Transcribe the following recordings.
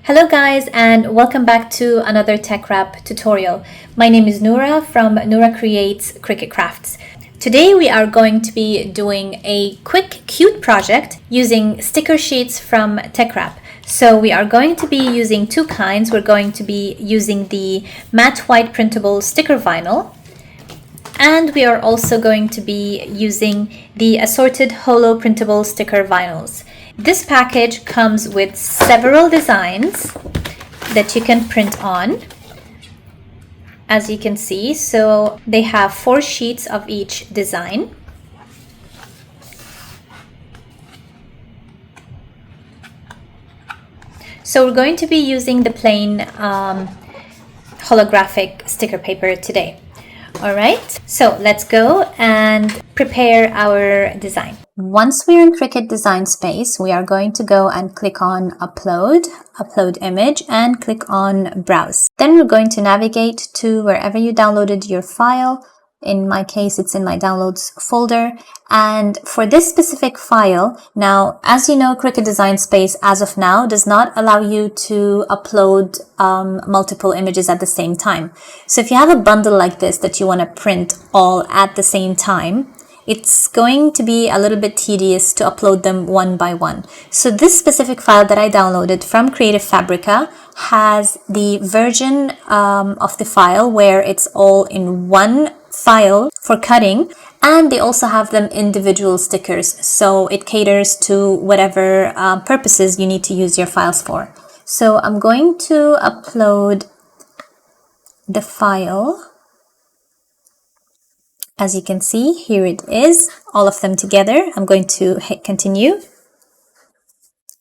Hello guys, and welcome back to another TeckWrap tutorial. My name is Noura from Noura Creates Cricut Crafts. Today we are going to be doing a quick, cute project using sticker sheets from TeckWrap. So we are going to be using two kinds. We're going to be using the matte white printable sticker vinyl, and we are also going to be using the assorted Holo printable sticker vinyls. This package comes with several designs that you can print on, as you can see. So they have 4 sheets of each design. So we're going to be using the plain holographic sticker paper today. All right, so let's go and prepare our design. Once we're in Cricut Design Space, we are going to go and click on Upload Image, and click on Browse. Then we're going to navigate to wherever you downloaded your file. In my case, it's in my Downloads folder. And for this specific file, now, as you know, Cricut Design Space, as of now, does not allow you to upload multiple images at the same time. So if you have a bundle like this that you want to print all at the same time, it's going to be a little bit tedious to upload them one by one. So this specific file that I downloaded from Creative Fabrica has the version of the file where it's all in one file for cutting, and they also have them individual stickers, so it caters to whatever purposes you need to use your files for. So I'm going to upload the file. As you can see, here it is, all of them together. I'm going to hit continue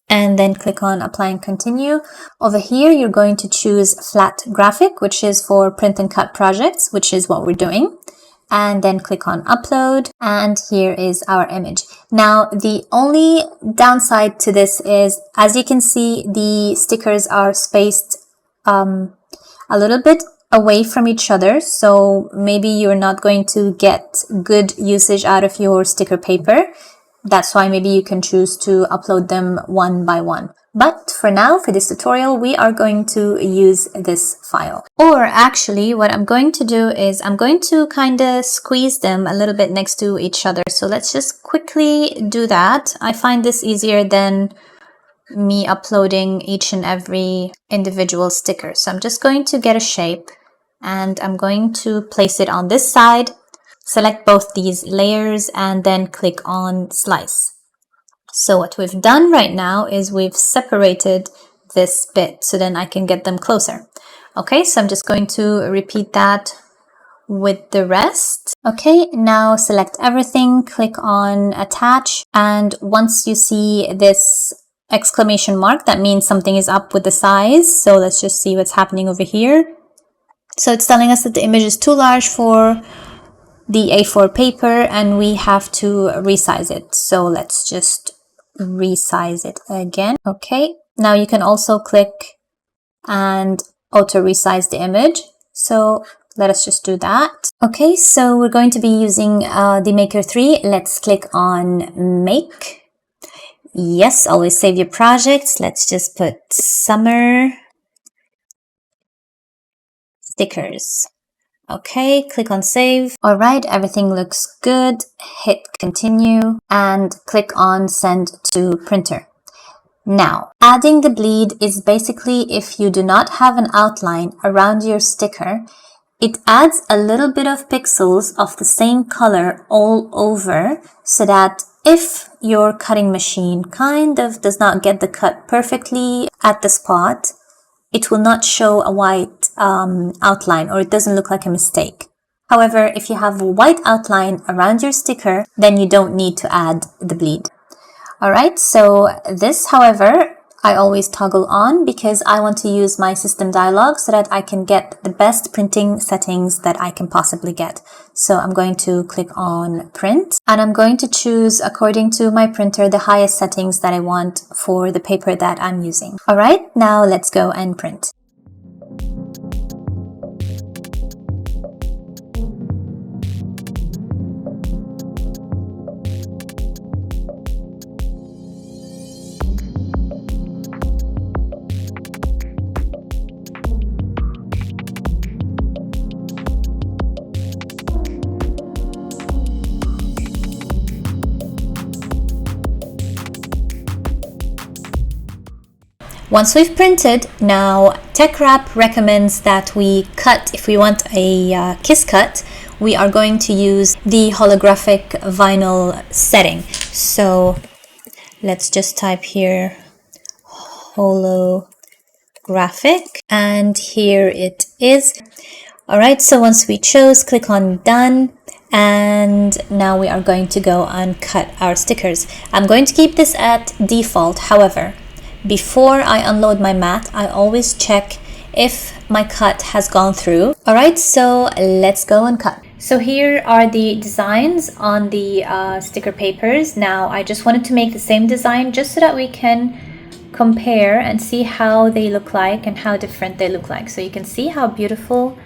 and then click on apply and continue. Over here, you're going to choose flat graphic, which is for print and cut projects, which is what we're doing. And then click on upload, and here is our image. Now, the only downside to this is, as you can see, the stickers are spaced a little bit away from each other, so maybe you're not going to get good usage out of your sticker paper. That's why maybe you can choose to upload them one by one. But for now, for this tutorial, we are going to use this file. Or actually, what I'm going to do is I'm going to kind of squeeze them a little bit next to each other. So let's just quickly do that. I find this easier than me uploading each and every individual sticker. So I'm just going to get a shape, and I'm going to place it on this side, select both these layers, and then click on slice. So what we've done right now is we've separated this bit, so then I can get them closer. Okay, so I'm just going to repeat that with the rest. Okay, now select everything, click on attach, and once you see this exclamation mark, that means something is up with the size. So let's just see what's happening over here. So it's telling us that the image is too large for the A4 paper and we have to resize it. So let's just resize it again. Okay, now you can also click and auto resize the image. So let us just do that. Okay, so we're going to be using the Maker 3. Let's click on Make. Yes, always save your projects. Let's just put summer stickers. Okay, click on save. All right, everything looks good. Hit continue and click on send to printer. Now, adding the bleed is basically if you do not have an outline around your sticker, it adds a little bit of pixels of the same color all over, so that if your cutting machine kind of does not get the cut perfectly at the spot, it will not show a white outline, or it doesn't look like a mistake. However, if you have a white outline around your sticker, then you don't need to add the bleed. All right, so this, however, I always toggle on because I want to use my system dialog so that I can get the best printing settings that I can possibly get. So I'm going to click on print, and I'm going to choose, according to my printer, the highest settings that I want for the paper that I'm using. All right, now let's go and print. Once we've printed, now TeckWrap recommends that we cut, if we want a kiss cut, we are going to use the holographic vinyl setting. So let's just type here holographic, and here it is. Alright, so once we chose, click on done, and now we are going to go and cut our stickers. I'm going to keep this at default. However, before I unload my mat, I always check if my cut has gone through. Alright, so let's go and cut. So here are the designs on the sticker papers. Now I just wanted to make the same design just so that we can compare and see how they look like and how different they look like. So you can see how beautiful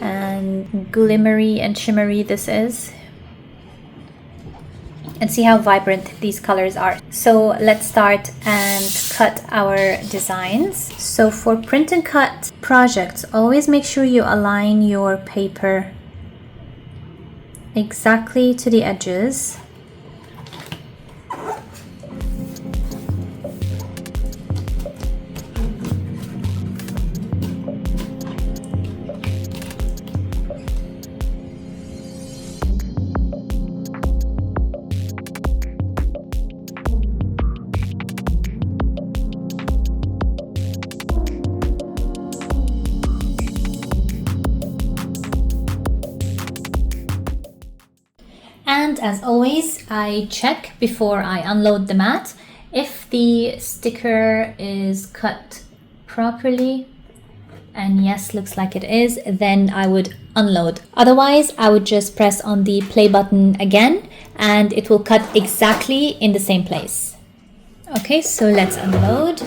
and glimmery and shimmery this is, and see how vibrant these colors are. So let's start and cut our designs. So for print and cut projects, always make sure you align your paper exactly to the edges. And as always, I check before I unload the mat if the sticker is cut properly, and yes, looks like it is, then I would unload. Otherwise, I would just press on the play button again and it will cut exactly in the same place. Okay, so let's unload.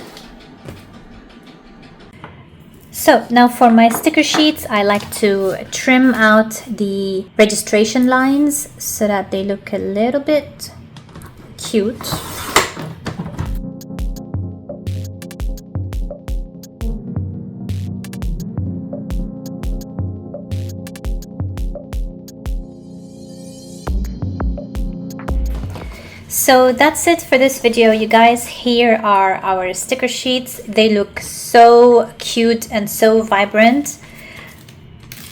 So now for my sticker sheets, I like to trim out the registration lines so that they look a little bit cute. So that's it for this video, you guys. Here are our sticker sheets. They look so cute and so vibrant.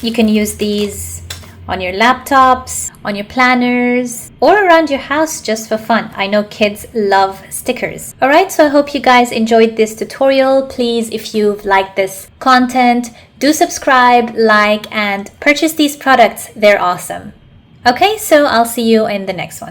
You can use these on your laptops, on your planners, or around your house just for fun. I know kids love stickers. Alright, so I hope you guys enjoyed this tutorial. Please, if you've liked this content, do subscribe, like, and purchase these products. They're awesome. Okay, so I'll see you in the next one.